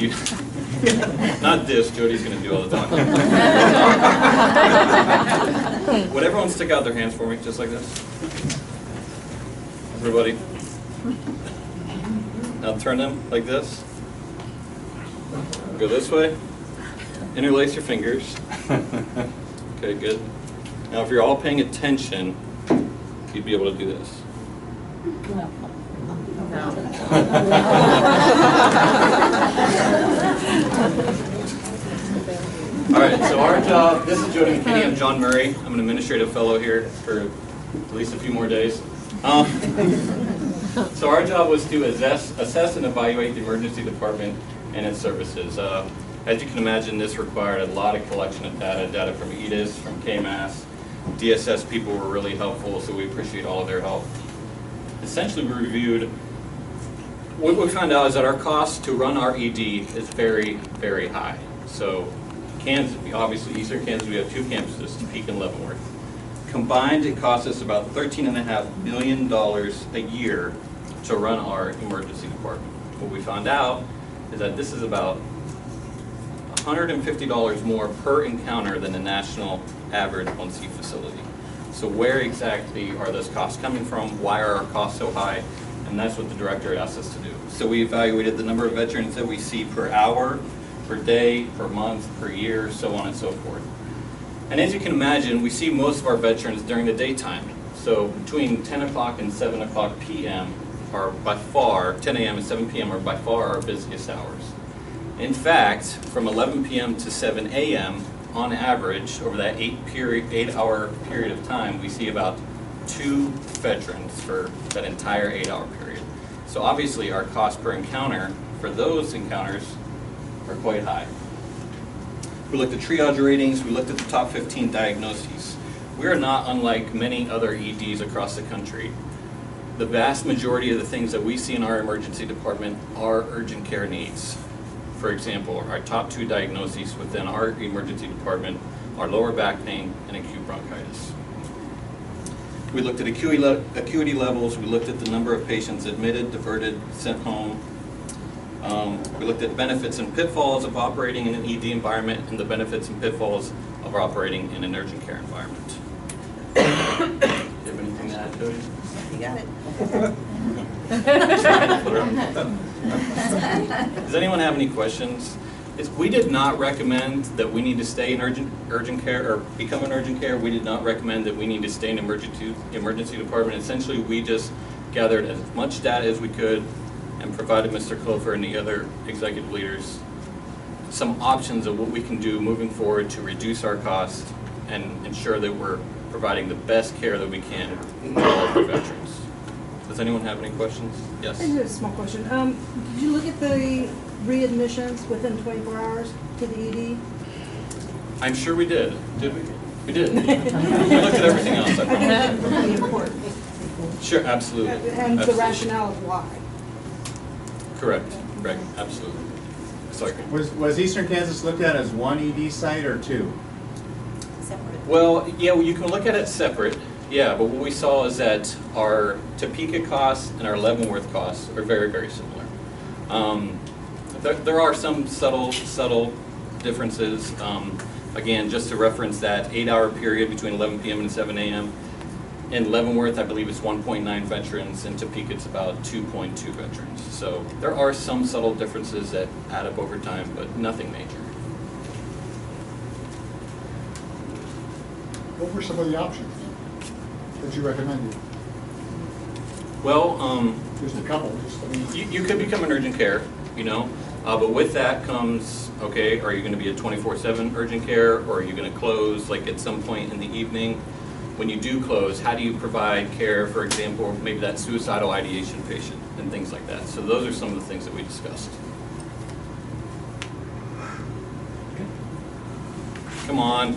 You, not this, Jody's going to do all the talking. Would everyone stick out their hands for me, just like this? Everybody. Now turn them like this. Go this way. Interlace your fingers. Okay, good. Now if you're all paying attention, you'd be able to do this. All right, so our job, this is Jody McKinney, I'm John Murray. I'm an administrative fellow here for at least a few more days. So our job was to assess and evaluate the emergency department and its services. As you can imagine, this required a lot of collection of data from EDIS, from KMAS. DSS people were really helpful, so we appreciate all of their help. Essentially, we reviewed, what we found out is that our cost to run our ED is very, very high. So Kansas, obviously Eastern Kansas, we have two campuses, Topeka and Leavenworth. Combined, it costs us about $13.5 million a year to run our emergency department. What we found out is that this is about $150 more per encounter than the national average 1C facility. So where exactly are those costs coming from? Why are our costs so high? And that's what the director asked us to do. So we evaluated the number of veterans that we see per hour, per day, per month, per year, so on and so forth. And as you can imagine, we see most of our veterans during the daytime. So between 10 o'clock and 7 o'clock p.m. are by far, 10 a.m. and 7 p.m. are by far our busiest hours. In fact, from 11 p.m. to 7 a.m., on average, over that 8-hour period of time, we see about 2 veterans for that entire 8-hour period. So obviously our cost per encounter for those encounters are quite high. We looked at triage ratings, we looked at the top 15 diagnoses. We are not unlike many other EDs across the country. The vast majority of the things that we see in our emergency department are urgent care needs. For example, our top 2 diagnoses within our emergency department are lower back pain and acute bronchitis. We looked at acuity levels, we looked at the number of patients admitted, diverted, sent home. We looked at benefits and pitfalls of operating in an ED environment and the benefits and pitfalls of operating in an urgent care environment. Do you have anything to add, Jody? You got it. Does anyone have any questions? We did not recommend that we need to stay in urgent care or become an urgent care. We did not recommend that we need to stay in emergency department. Essentially, we just gathered as much data as we could and provided Mr. Clover and the other executive leaders some options of what we can do moving forward to reduce our costs and ensure that we're providing the best care that we can to all of our veterans. Does anyone have any questions? Yes? I just have a small question. Did you look at the readmissions within 24 hours to the ED? I'm sure we did. Did we? We did. We looked at everything else. I That's really important. Sure, absolutely. And absolutely. the rationale of why. Correct. Correct. Absolutely. Sorry. Was Eastern Kansas looked at as one ED site or 2? Separate. Well, yeah, you can look at it separate. Yeah, but what we saw is that our Topeka costs and our Leavenworth costs are very, very similar. There are some subtle differences. Again, just to reference that 8-hour period between 11 p.m. and 7 a.m. In Leavenworth, I believe it's 1.9 veterans. In Topeka, it's about 2.2 veterans. So there are some subtle differences that add up over time, but nothing major. What were some of the options that you recommended? Well, Just a couple. you could become an urgent care, you know, but with that comes, okay, are you going to be a 24/7 urgent care, or are you going to close like at some point in the evening? When you do close, how do you provide care, for example, maybe that suicidal ideation patient and things like that? So those are some of the things that we discussed. Come on.